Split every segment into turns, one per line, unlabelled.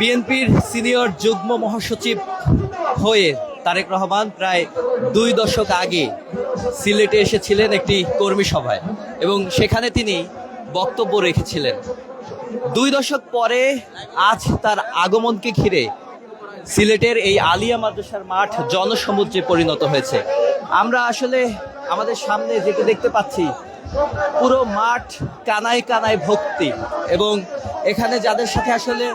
বিএনপির সিনিয়র যুগ্ম মহাসচিব হয়ে তারেক রহমান প্রায় 2 দশক আগে সিলেটে এসেছিলেন একটি কর্মী সভায় এবং সেখানে তিনি বক্তব্য রেখেছিলেন। 2 দশক পরে আজ তার আগমনকে ঘিরে সিলেটের এই আলিয়া মাদ্রাসার মাঠ জনসমুদ্রে পরিণত হয়েছে। আমরা আসলে আমাদের সামনে যেটা দেখতে পাচ্ছি, পুরো মাঠ কানায় কানায় ভক্তি এবং এখানে যাদের সাথে আসলে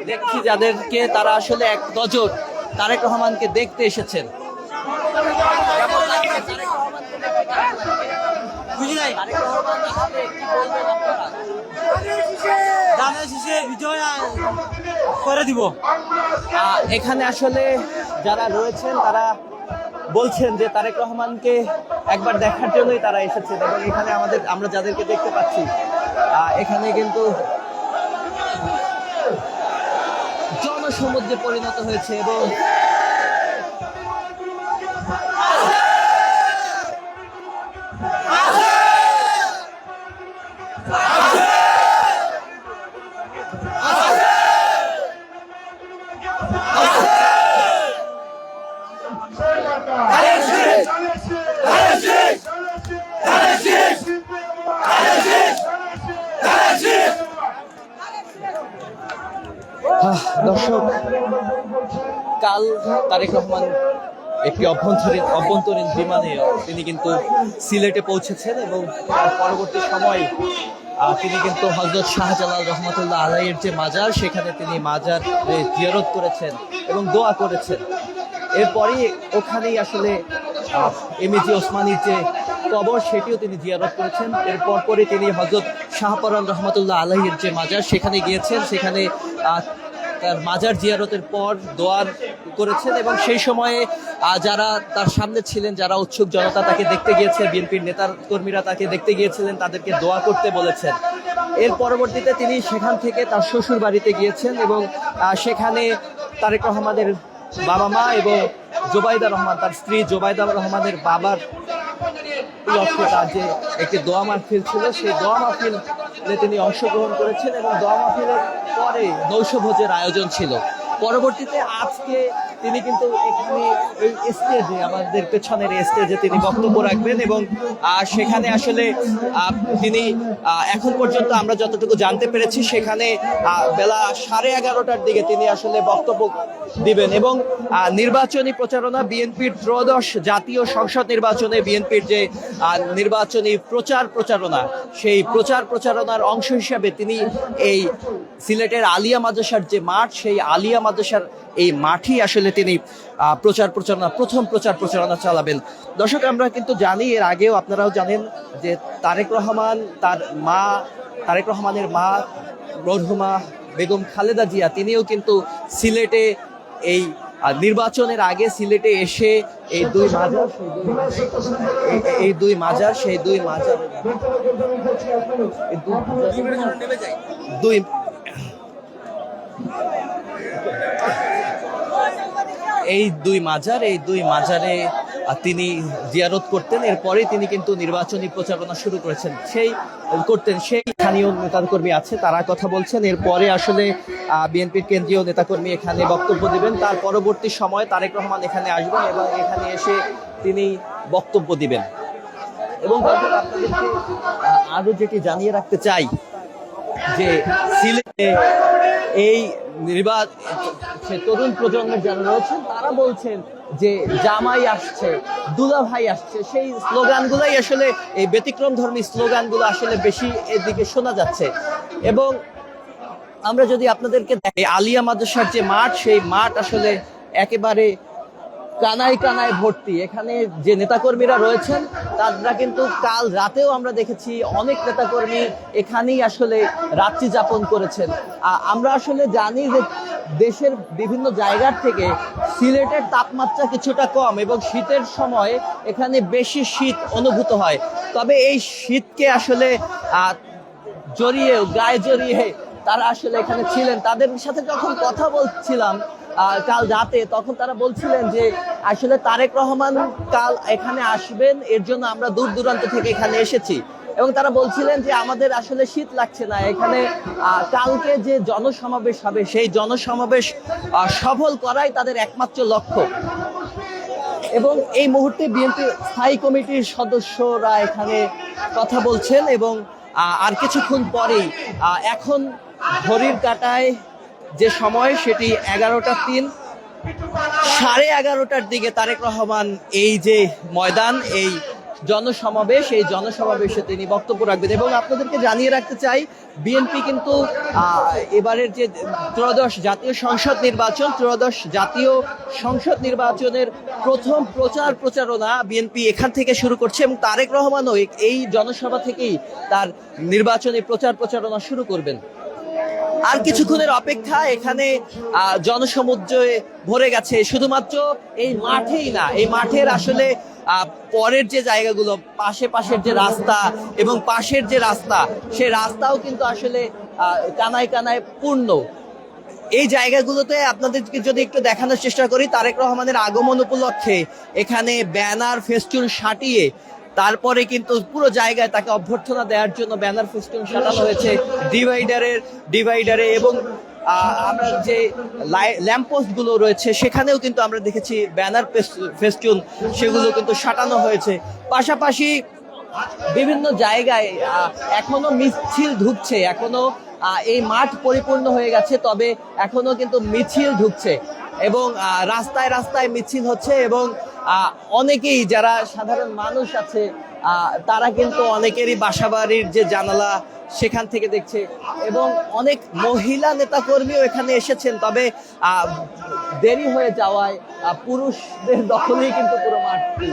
দেখছি যাদেরকে তারা আসলে এক নজর তারেক রহমানকে দেখতে এসেছেন। এখানে আসলে যারা রয়েছেন তারা বলছেন যে তারেক রহমানকে একবার দেখার জন্যই তারা এসেছেন এবং এখানে আমরা যাদেরকে দেখতে পাচ্ছি এখানে কিন্তু জনসমুদ্রে পরিণত হয়েছে এবং দর্শক, কাল তারেক রহমান একটি অভ্যন্তরীণ বিমানে তিনি কিন্তু সিলেটে পৌঁছেছেন এবং তার পরবর্তী সময় তিনি কিন্তু হযরত শাহজালাল রহমাতুল্লাহ আলাইহির যে মাজার, সেখানে তিনি মাজার জিয়ারত করেছেন এবং দোয়া করেছেন। এরপরই ওখানেই আসলে এমএজি ওসমানীর যে কবর, সেটিও তিনি জিয়ারত করেছেন। এরপর পরে তিনি হযরত শাহপরান রহমাতুল্লাহ আলাইহির যে মাজার, সেখানে গিয়েছেন। সেখানে তার মাজার জিয়ারতের পর দোয়া করেছেন এবং সেই সময়ে যারা তার সামনে ছিলেন, যারা উৎসুক জনতা তাকে দেখতে গিয়েছে, বিএনপির নেতা কর্মীরা তাকে দেখতে গিয়েছিলেন, তাদেরকে দোয়া করতে বলেছেন। এর পরবর্তীতে তিনি সেখান থেকে তার শ্বশুর বাড়িতে গিয়েছেন এবং সেখানে তারেক রহমানের বাবা মা এবং জোবাইদা রহমান, তার স্ত্রী জোবাইদা রহমানের বাবার লক্ষ্যে তার যে একটি দোয়া মাহফিল ছিল, সেই দোয়া মাহফিলে তিনি অংশগ্রহণ করেছেন এবং দোয়া মাহফিলের পরে নৈশভোজের আয়োজন ছিল। পরবর্তীতে আজকে তিনি কিন্তু এখানে এই স্টেজে, আমাদের পেছনের স্টেজে তিনি বক্তব্য রাখবেন এবং সেখানে আসলে তিনি এখন পর্যন্ত আমরা যতটুকু জানতে পেরেছি সেখানে বেলা 11:30টার দিকে তিনি আসলে বক্তব্য দিবেন এবং নির্বাচনী প্রচারণা, বিএনপির 13শ জাতীয় সংসদ নির্বাচনে বিএনপির যে নির্বাচনী প্রচারণা, সেই প্রচারণার অংশ হিসাবে তিনি এই সিলেটের আলিয়া মাদ্রাসার যে মাঠ, সেই আলিয়া মাদ্রাসার এই মাঠই আসলে তিনি প্রথম প্রচারণা চালাবেন। দর্শক, আমরা কিন্তু জানি, এর আগেও আপনারাও জানেন যে তারেক রহমানের মা মরহুমা বেগম খালেদা জিয়া, তিনিও কিন্তু সিলেটে এই নির্বাচনের আগে সিলেটে এসে এই দুই মাজার এই দুই মাজারে তিনি জিয়ারত করতেন। এরপরে তিনি কিন্তু নির্বাচনী প্রচারণা শুরু করেছেন। সেই স্থানীয় নেতাকর্মী আছে, তারা কথা বলছেন। এরপরে আসলে বিএনপির কেন্দ্রীয় নেতাকর্মী এখানে বক্তব্য দিবেন। তার পরবর্তী সময়ে তারেক রহমান এখানে আসবেন এবং এখানে এসে তিনি বক্তব্য দিবেন। এবং আপনাদেরকে আরো যেটি জানিয়ে রাখতে চাই যে সিলেটে এই তরুণ প্রজন্মের যারা রয়েছেন তারা বলছেন যে জামাই আসছে, দুলাভাই আসছে, সেই স্লোগানগুলাই আসলে, এই ব্যতিক্রমধর্মী স্লোগানগুলো আসলে বেশি এদিকে শোনা যাচ্ছে। এবং আমরা যদি আপনাদেরকে দেখি, আলিয়া মাদ্রাসার যে মাঠ, সেই মাঠ আসলে একেবারে কানায় কানায় ভর্তি। এখানে যে নেতাকর্মীরা রয়েছেন তারা কিন্তু কাল রাতেও আমরা দেখেছি অনেক নেতাকর্মী এখানেই আসলে রাত্রি যাপন করেছেন। আমরা আসলে জানি যে দেশের বিভিন্ন জায়গার থেকে সিলেটের তাপমাত্রা কিছুটা কম এবং শীতের সময় এখানে বেশি শীত অনুভূত হয়। তবে এই শীতকে আসলে গায়ে জড়িয়ে তারা আসলে এখানে ছিলেন। তাদের সাথে যখন কথা বলছিলাম কাল রাতে, তখন তারা বলছিলেন যে আসলে তারেক রহমান কাল এখানে আসবেন, এর জন্য আমরা দূর দূরান্ত থেকে এখানে এসেছি। এবং তারা বলছিলেন যে আমাদের আসলে শীত লাগছে না এখানে, কালকে যে জনসমাবেশ হবে সেই জনসমাবেশ সফল করাই তাদের একমাত্র লক্ষ্য। এবং এই মুহূর্তে বিএনপি স্থায়ী কমিটির সদস্যরা এখানে কথা বলছেন এবং আর কিছুক্ষণ পরেই, এখন ঘড়ির কাঁটায় যে সময় সেটি 11:03, 11:30টার দিকে তারেক রহমান এই যে ময়দান, এই জনসমাবেশে তিনি বক্তব্য রাখবেন। এবং আপনাদেরকে জানিয়ে রাখতে চাই, বিএনপি কিন্তু এবারের যে ত্রয়োদশ জাতীয় সংসদ নির্বাচনের প্রথম প্রচারণা বিএনপি এখান থেকে শুরু করছে এবং তারেক রহমানও এই জনসভা থেকেই তার নির্বাচনী প্রচারণা শুরু করবেন। আর কিছুক্ষণের অপেক্ষা, এখানে জনসমুদ্রে ভরে গেছে। শুধুমাত্র এই মাঠেই না, এই মাঠের আসলে পরের যে জায়গাগুলো, পাশের যে রাস্তা এবং পাশের যে রাস্তা, সেই রাস্তাও কিন্তু আসলে কানায় পূর্ণ। এই জায়গাগুলোতে আপনাদেরকে যদি একটু দেখানোর চেষ্টা করি, তারেক রহমানের আগমন উপলক্ষে এখানে ব্যানার ফেস্টুন সাটিয়ে তারপরে কিন্তু পুরো জায়গায় তাকে অভ্যর্থনা দেওয়ার জন্য ব্যানার ফেস্টুন সাজানো হয়েছে ডিভাইডারে এবং আমরা যে ল্যাম্পপোস্ট গুলো রয়েছে সেখানেও কিন্তু আমরা দেখেছি ব্যানার ফেস্টুন, সেগুলো কিন্তু সাটানো হয়েছে। পাশাপাশি বিভিন্ন জায়গায় এখনো মিছিল ঢুকছে, এখনো এই মাঠ পরিপূর্ণ হয়ে গেছে, তবে এখনো কিন্তু মিছিল ঢুকছে এবং রাস্তায় মিছিল হচ্ছে এবং অনেকেই যারা সাধারণ মানুষ আছে তারা কিন্তু অনেকেরই বাসাবাড়ির যে জানালা সেখান থেকে দেখছে এবং অনেক মহিলা নেতাকর্মীও এখানে এসেছেন, তবে দেরি হয়ে যাওয়ায় পুরুষদের দখলেই কিন্তু পুরো মাঠটি।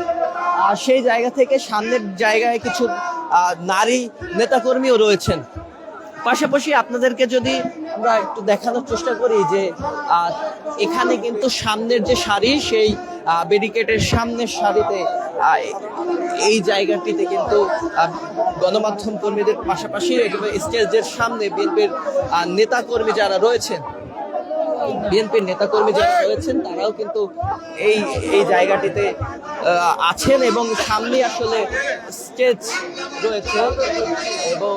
সেই জায়গা থেকে সামনের জায়গায় কিছু নারী নেতাকর্মীও রয়েছেন। পাশাপাশি আপনাদেরকে যদি আমরা একটু দেখানোর চেষ্টা করি যে এখানে কিন্তু সামনের যে সারি, সেই ব্যারিকেডের সামনের সারিতে এই জায়গাটিতে কিন্তু গণমাধ্যম কর্মীদের পাশাপাশি স্টেজের সামনে বিএনপির নেতাকর্মী যারা রয়েছেন তারাও কিন্তু এই জায়গাটিতে আছেন এবং সামনে আসলে স্টেজ রয়েছে এবং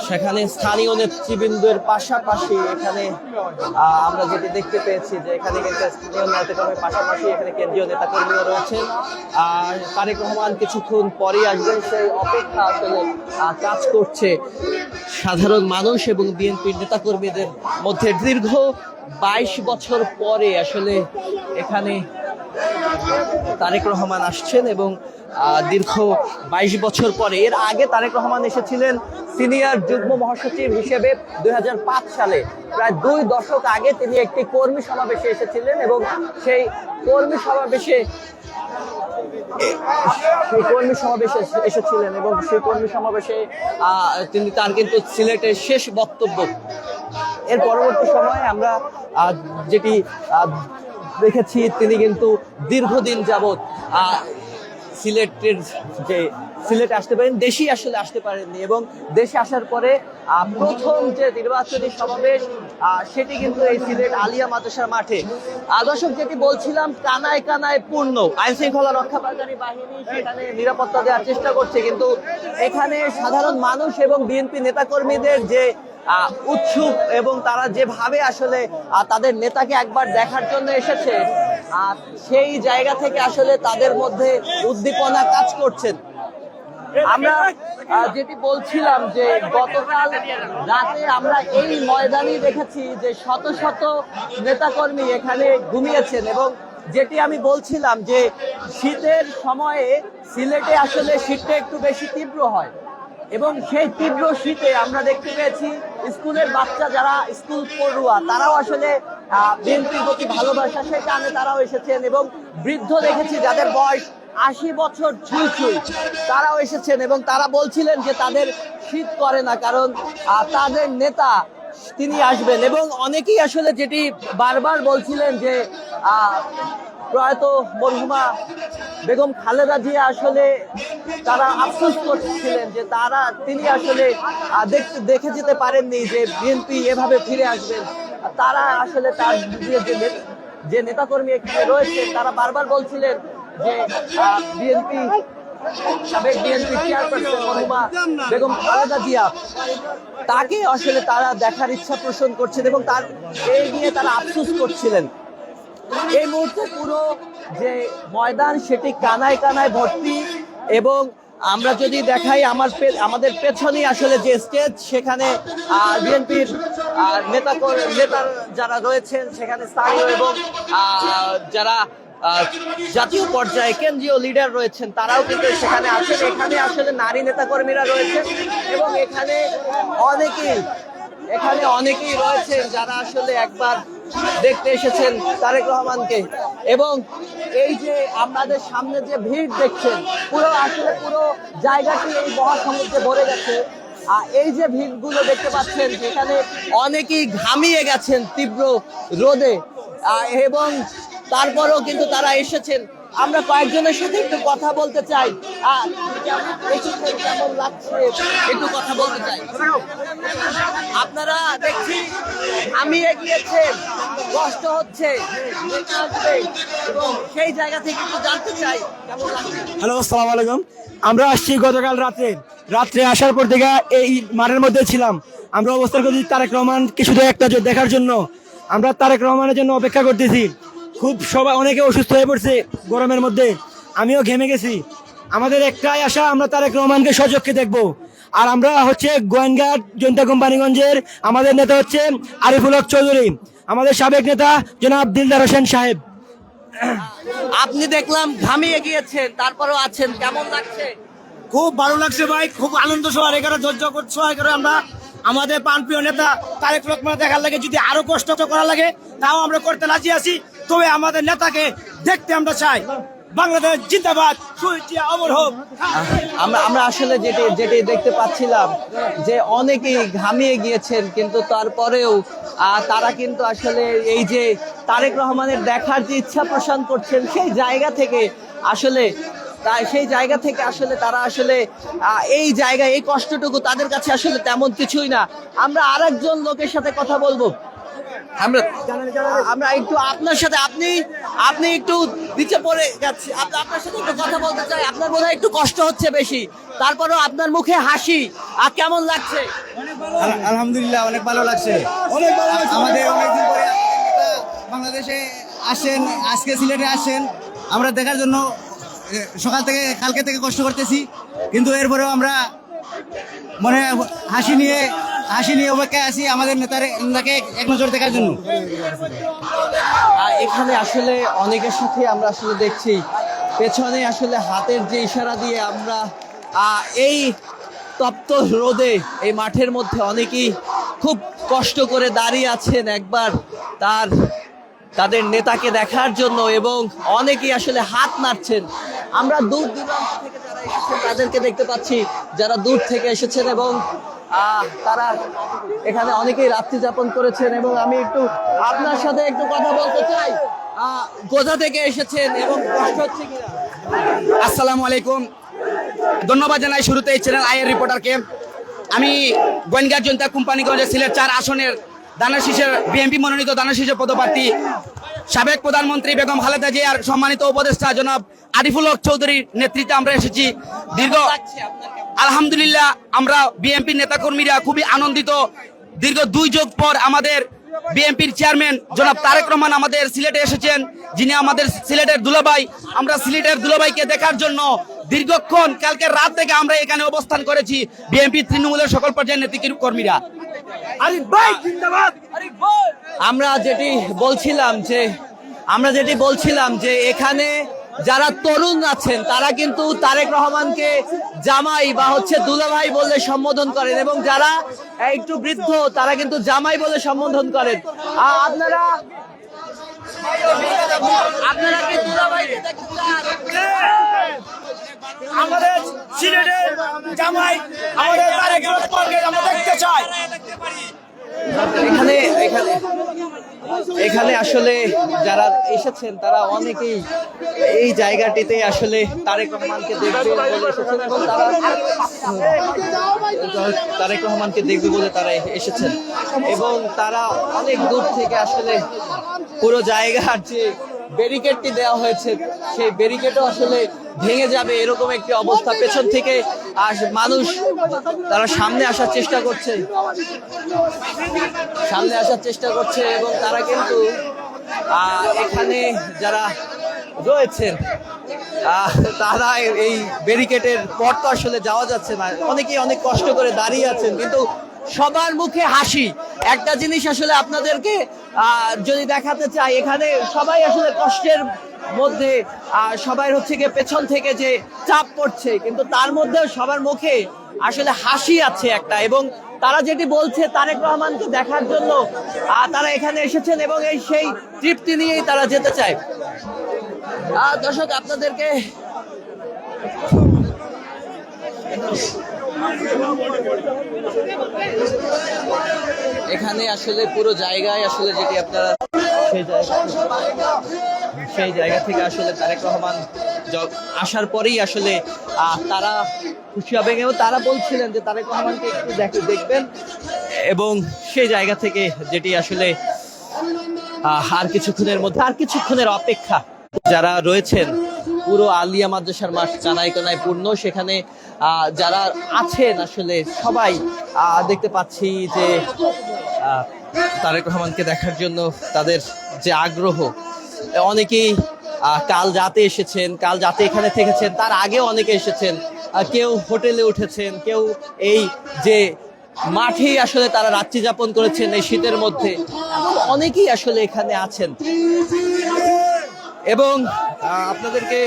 সেখানে স্থানীয় নেতৃবৃন্দের পাশাপাশি এখানে আমরা যেটি দেখতে পেয়েছি যে এখানে কিন্তু স্থানীয় নেতাকর্মীর পাশাপাশি এখানে কেন্দ্রীয় নেতাকর্মীও রয়েছেন। আর তারেক রহমান কিছুক্ষণ পরেই আসবেন, সেই অপেক্ষা আসলে কাজ করছে সাধারণ মানুষ এবং বিএনপির নেতাকর্মীদের মধ্যে। দীর্ঘ 22 বছর পরে আসলে এখানে তারেক রহমান আসছেন এবং দীর্ঘ 22 বছর পরে। এর আগে তারেক রহমান এসেছিলেন সিনিয়র যুগ্ম মহাসচিব হিসেবে 2005 সালে। প্রায় 2 দশক আগে তিনি একটি কর্মী সমাবেশে এসেছিলেন এবং সেই কর্মী সমাবেশে এসেছিলেন এবং সেই কর্মী সমাবেশে তার কিন্তু সিলেটের শেষ বক্তব্য। এর পরবর্তী সময়ে আমরা যেটি দেখেছি, তিনি কিন্তু দীর্ঘদিন যাবৎ সিলেটে আসতে পারেন, দেশেই আসলে আসতে পারেননি এবং দেশে আসার পরে প্রথম যে নির্বাচনী সমাবেশ সেটি কিন্তু এই সিলেট আলিয়া মাদ্রাসার মাঠে। দর্শক, যেটি বলছিলাম, কানায় পূর্ণ। আইন শৃঙ্খলা রক্ষাকারী বাহিনী সেখানে নিরাপত্তা দেওয়ার চেষ্টা করছে, কিন্তু এখানে সাধারণ মানুষ এবং বিএনপি নেতাকর্মীদের যে উৎসুক এবং তারা যেভাবে আসলে তাদের নেতাকে একবার দেখার জন্য এসেছে, সেই জায়গা থেকে আসলে তাদের মধ্যে উদ্দীপনা কাজ করছেন। আমরা যেটি বলছিলাম যে গতকাল রাতে আমরা এই ময়দানে দেখেছি যে শত শত নেতাকর্মী এখানে ঘুমিয়েছেন এবং যেটি আমি বলছিলাম যে শীতের সময়ে সিলেটে আসলে শীতটা একটু বেশি তীব্র হয় এবং সেই তীব্র শীতে আমরা দেখতে পেয়েছি স্কুলের বাচ্চা যারা স্কুল পড়ুয়া তারাও আসলে বিএনপির প্রতি ভালোবাসা সেই টানে তারাও এসেছেন এবং বৃদ্ধ দেখেছি যাদের বয়স 80 বছর ছুঁই তারাও এসেছেন এবং তারা বলছিলেন যে তাদের শীত করে না, কারণ তাদের নেতা তিনি আসবেন। এবং অনেকেই আসলে যেটি বারবার বলছিলেন যে প্রয়াত মরহুমা বেগম খালেদা জিয়া আসলে তারা আফসোস করছিলেন যে তিনি আসলে দেখে যেতে পারেননি যে বিএনপি এভাবে ফিরে আসবেন। তারা আসলে তার যে যে নেতাকর্মী এখানে রয়েছে তারা বারবার বলছিলেন যে বিএনপি সাবেক বিএনপি চেয়ারপারসন মরহুমা বেগম খালেদা জিয়া তাকে আসলে তারা দেখার ইচ্ছা পোষণ করছেন এবং তার এই নিয়ে তারা আফসোস করছিলেন। এই মুহূর্তে পুরো যে ময়দান সেটি কানায় কানায় ভর্তি এবং আমরা যদি দেখাই আমাদের পেছনে আসলে যে স্টেজ সেখানে বিএনপির নেতার যারা রয়েছেন সেখানে স্থানীয় এবং যারা জাতীয় পর্যায়ে কেন্দ্রীয় লিডার রয়েছেন তারাও কিন্তু সেখানে আছেন। এখানে আসলে নারী নেতাকর্মীরা রয়েছেন এবং এখানে অনেকেই রয়েছেন যারা আসলে একবার দেখতে এসেছেন তারেক রহমানকে। এবং এই যে আমাদের সামনে যে ভিড় দেখছেন পুরো জায়গাটি এই মহাসমুদ্রে ভরে গেছে। এই যে ভিড়গুলো দেখতে পাচ্ছেন যেখানে অনেকেই ঘামিয়ে গেছেন তীব্র রোদে এবং তারপরেও কিন্তু তারা এসেছেন। আমরা কয়েকজনের সাথে একটু কথা বলতে চাই, কেমন লাগছে একটু কথা বলতে চাই। আপনারা দেখছি ঘামিয়ে গিয়েছেন, কষ্ট হচ্ছে এবং সেই জায়গা থেকে একটু জানতে চাই কেমন লাগছে।
হ্যালো, আসসালামু আলাইকুম। আমরা আসছি গতকাল রাত্রে আসার পর থেকে এই মাঠের মধ্যে ছিলাম। আমরা অবস্থান করছি তারেক রহমানকে শুধু একটা দেখার জন্য। আমরা তারেক রহমানের জন্য অপেক্ষা করতেছি। খুব সবাই অনেকে অসুস্থ হয়ে পড়ছে গরমের মধ্যে, আমিও ঘেমে গেছি। আমাদের একটাই আশা, আমরা তারেক রহমানকে সচক্ষে দেখবো। আর আমরা হচ্ছে গোয়েনঘাট জনতা কোম্পানিগঞ্জের আমাদের নেতা হচ্ছে আরিফুল হক চৌধুরী, আমাদের সাবেক নেতা জনাব দিলদার হোসেন সাহেব।
আপনি দেখলাম ঘামিয়ে গিয়েছেন, তারপরেও আছেন, কেমন লাগছে?
খুব ভালো লাগছে ভাই, খুব আনন্দ সবার এখানে সহায় করে আমরা আমাদের প্রাণপ্রিয় নেতা তারেক রহমান দেখার লাগে যদি আরো কষ্ট করা লাগে তাও আমরা করতে রাজি আছি। তবে আমাদের নেতাকে দেখতে আমরা চাই। বাংলাদেশ জিন্দাবাদ, শহীদ জিয়া অমর হোক।
আমরা আসলে যেটি দেখতে পাচ্ছিলাম যে অনেকেই ঘামিয়ে গিয়েছেন, কিন্তু তারপরেও তারা কিন্তু আসলে এই যে তারেক রহমানের দেখার যে ইচ্ছা পোষণ করছেন সেই জায়গা থেকে আসলে তারা আসলে এই জায়গায় এই কষ্টটুকু তাদের কাছে আসলে তেমন কিছুই না। আমরা আরেকজন লোকের সাথে কথা বলবো। আমরা একটু আপনার সাথে আপনি একটু নিচে পড়ে যাচ্ছি, আপনার সাথে একটু কথা বলতে চাই। আপনার বোধহয় একটু কষ্ট হচ্ছে বেশি, তারপরেও আপনার মুখে হাসি। আর কেমন লাগছে?
আলহামদুলিল্লাহ, অনেক ভালো লাগছে। আমাদের অনেকদিন পরে বাংলাদেশে আসেন, আজকে সিলেটে আসেন আমরা দেখার জন্য। কালকে থেকে কষ্ট করতেছি, কিন্তু এরপরেও আমরা মনে হাসি নিয়ে অপেক্ষায় আছি আমাদের নেতাকে এক নজর দেখার জন্য।
এখানে আসলে অনেকের সাথে আমরা আসলে দেখছি পেছনে আসলে হাতের যে ইশারা দিয়ে আমরা এই তপ্ত রোদে এই মাঠের মধ্যে অনেকেই খুব কষ্ট করে দাঁড়িয়ে আছেন একবার তাদের নেতাকে দেখার জন্য এবং অনেকেই আসলে হাত নাড়ছেন। আমরা দূর দূরান্ত থেকে যারা এসেছেন তাদেরকে দেখতে পাচ্ছি, যারা দূর থেকে এসেছেন এবং তারা এখানে অনেকেই রাত্রি যাপন করেছেন। এবং আমি একটু আপনার সাথে একটু কথা বলতে চাই, কোথা থেকে এসেছেন এবং কষ্ট হচ্ছে কিনা?
আসসালামু আলাইকুম, ধন্যবাদ জানাই শুরুতে এই চ্যানেল আইয়ের রিপোর্টারকে। আমি গোয়েনঘাট জনতা কোম্পানিগঞ্জের সিলেট 4 আসনের দানাশীষের বিএনপি মনোনীত দানাশীষের পদপ্রার্থী সাবেক প্রধানমন্ত্রী বেগম খালেদা জিয়ার সম্মানিত উপদেষ্টা জনাব আরিফুল হক চৌধুরীর নেতৃত্বে আমরা এসেছি। আলহামদুলিল্লাহ, আমরা বিএনপির নেতাকর্মীরা খুবই আনন্দিত। দীর্ঘ 2 যুগ পর আমাদের বিএনপির চেয়ারম্যান জনাব তারেক রহমান আমাদের সিলেটে এসেছেন, যিনি আমাদের সিলেটের দুলাভাই। আমরা সিলেটের দুলাভাইকে দেখার জন্য দীর্ঘক্ষণ কালকে রাত থেকে আমরা এখানে অবস্থান করেছি বিএনপি তৃণমূলের সকল পর্যায়ের নেতৃকর্মীরা।
আমরা যেটি বলছিলাম যে এখানে যারা তরুণ আছেন তারা কিন্তু তারেক রহমানকে জামাই বা দুলাভাই বলে সম্বোধন করেন এবং যারা একটু বৃদ্ধ তারা কিন্তু জামাই বলে সম্বোধন করেন। আপনারা কি দুলাভাইকে দেখতে চান?
আমাদের সিলেটের জামাই আমাদের তারেক রহমানকে আমরা দেখতে চাই।
এখানে এখানে এখানে আসলে যারা এসেছেন তারা অনেকেই এই জায়গাটিতে আসলে তারেক রহমানকে দেখবে বলে এসেছেন এবং তারা তারেক রহমানকে দেখবে বলে তারা এসেছেন এবং তারা অনেক দূর থেকে আসলে পুরো জায়গার যে ব্যারিকেডটি দেওয়া হয়েছে সেই ব্যারিকেডও আসলে ভেঙে যাবে এরকম একটি অবস্থা। পেছন থেকে মানুষ তারা সামনে আসার চেষ্টা করছে এবং তারা কিন্তু এখানে যারা রয়েছেন তারা এই ব্যারিকেডের পর তো আসলে যাওয়া যাচ্ছে না, অনেকেই অনেক কষ্ট করে দাঁড়িয়ে আছেন কিন্তু সবার মুখে হাসি। একটা জিনিস আসলে আপনাদেরকে যদি দেখাতে চাই, এখানে সবাই আসলে কষ্টের মধ্যে, সবাই হচ্ছে গিয়ে পেছন থেকে যে চাপ পড়ছে কিন্তু তার মধ্যেও সবার মুখে আসলে হাসি আছে একটা, এবং তারা যেটি বলছে তারেক রহমানকে দেখার জন্য তারা এখানে এসেছেন এবং এই সেই তৃপ্তি নিয়েই তারা যেতে চায়। দর্শক আপনাদেরকে এখানে আসলে পুরো জায়গায় আসলে যেটি আপনারা সেই জায়গা থেকে আসলে তারেক রহমান আসার পরেই আসলে তারা খুশি হবেন এবং তারা বলছিলেন যে তারেক রহমানকে একটু দেখবেন এবং সেই জায়গা থেকে যেটি আসলে আর কিছুক্ষণের অপেক্ষা যারা রয়েছেন। পুরো আলিয়া মাদ্রাসার মাঠ কানায় কানায় পূর্ণ, সেখানে যারা আছেন আসলে সবাই দেখতে পাচ্ছি যে তারেক রহমানকে দেখার জন্য তাদের যে আগ্রহ। অনেকেই কাল রাতে এসেছেন, কাল রাতে এখানে থেকেছেন, তার আগেও অনেকে এসেছেন, কেউ হোটেলে উঠেছেন, কেউ এই যে মাঠেই আসলে তারা রাত্রি যাপন করেছেন এই শীতের মধ্যে, অনেকেই আসলে এখানে আছেন। এবং আপনাদেরকে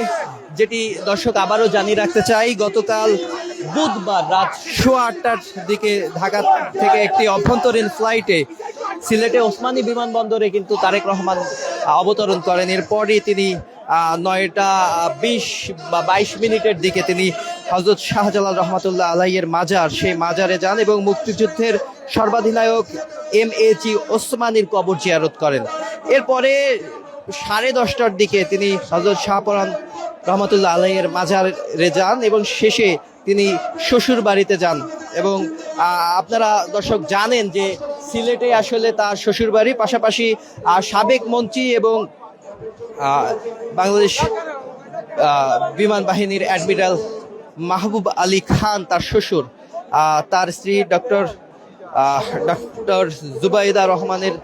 যেটি দর্শক আবারও জানিয়ে রাখতে চাই, গতকাল বুধবার রাত 8:15টার দিকে ঢাকা থেকে একটি অভ্যন্তরীণ ফ্লাইটে সিলেটে ওসমানী বিমানবন্দরে কিন্তু তারেক রহমান অবতরণ করেন। এরপরই তিনি 9:20 বা 22 মিনিটের দিকে তিনি হযরত শাহজালাল রহমাতুল্লাহ আলাইহির মাজার, সেই মাজারে যান এবং মুক্তিযুদ্ধের সর্বাধিনায়ক MAG ওসমানীর কবর জিয়ারত করেন। এরপরে 10:30টার দিকে তিনি হযরত শাহপরান রহমাতুল্লাহ আলাইহির মাজারে যান এবং শেষে তিনি শ্বশুর বাড়িতে যান। এবং আপনারা দর্শক জানেন যে সিলেটে আসলে তার শ্বশুর বাড়ি, পাশাপাশি সাবেক মন্ত্রী এবং বাংলাদেশ বিমান বাহিনীর অ্যাডমিরাল মাহবুব আলী খান তার শ্বশুর, তার স্ত্রী ডক্টর জুবাইদা রহমানের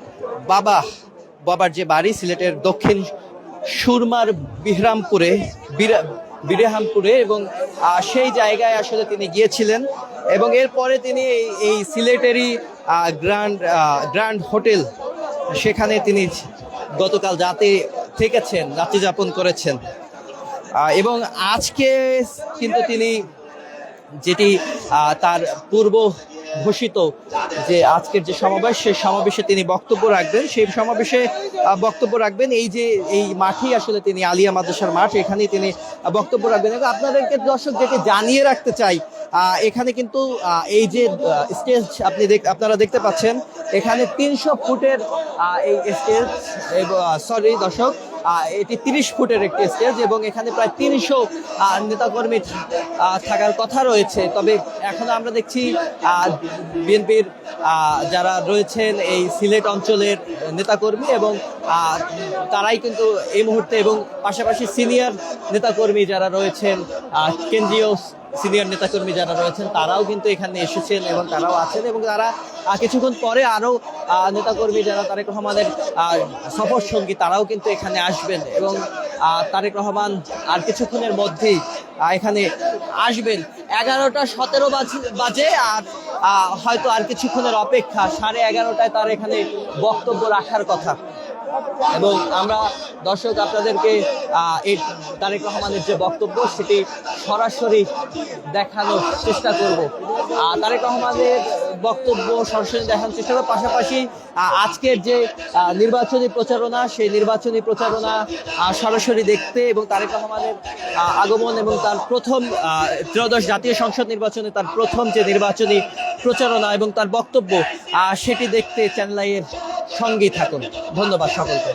বাবার যে বাড়ি সিলেটের দক্ষিণ সুরমার বিরেহামপুরে এবং সেই জায়গায় আসলে তিনি গিয়েছিলেন এবং এরপরে তিনি এই সিলেটেরই গ্র্যান্ড হোটেল, সেখানে তিনি গতকাল রাতে থেকেছেন, রাত্রি যাপন করেছেন। এবং আজকে কিন্তু তিনি যেটি তার পূর্ব ঘোষিত যে আজকের যে সমাবেশ, সেই সমাবেশে তিনি বক্তব্য রাখবেন, সেই সমাবেশে বক্তব্য রাখবেন এই মাঠেই আসলে তিনি আলিয়া মাদ্রাসার মাঠ, এখানেই তিনি বক্তব্য রাখবেন। এবং আপনাদেরকে দর্শক যেটি জানিয়ে রাখতে চাই, এখানে কিন্তু এই যে স্টেজ আপনারা দেখতে পাচ্ছেন, এখানে 300 ফুটের এই স্টেজ, সরি দর্শক, এটি 30 ফুটের একটি স্টেজ এবং এখানে প্রায় 300 নেতাকর্মী থাকার কথা রয়েছে। তবে এখন আমরা দেখছি বিএনপির যারা রয়েছেন এই সিলেট অঞ্চলের নেতাকর্মী এবং তারাই কিন্তু এই মুহূর্তে, এবং পাশাপাশি সিনিয়র নেতাকর্মী যারা রয়েছেন, কেন্দ্রীয় সিনিয়র নেতাকর্মী যারা রয়েছেন, তারাও কিন্তু এখানে এসেছেন এবং তারাও আছেন এবং তারা কিছুক্ষণ পরে আরও নেতাকর্মী যারা তারেক রহমানের সফর সঙ্গী, তারাও কিন্তু এখানে আসবেন এবং তারেক রহমান আর কিছুক্ষণের মধ্যেই এখানে আসবেন। 11:17 বাজে আর হয়তো আর কিছুক্ষণের অপেক্ষা, 11:30টায় তার এখানে বক্তব্য রাখার কথা। এবং আমরা দর্শক আপনাদেরকে এই তারেক রহমানের যে বক্তব্য সেটি সরাসরি দেখানোর চেষ্টা করব। তারেক রহমানের বক্তব্য সরাসরি দেখানোর চেষ্টা করব, পাশাপাশি আজকের যে নির্বাচনী প্রচারণা, সেই নির্বাচনী প্রচারণা সরাসরি দেখতে এবং তারেক রহমানের আগমন এবং তার প্রথম ত্রয়োদশ জাতীয় সংসদ নির্বাচনে তার প্রথম যে নির্বাচনী প্রচারণা এবং তার বক্তব্য সেটি দেখতে চ্যানেল আই এর সঙ্গেই থাকুন। ধন্যবাদ সকলকে।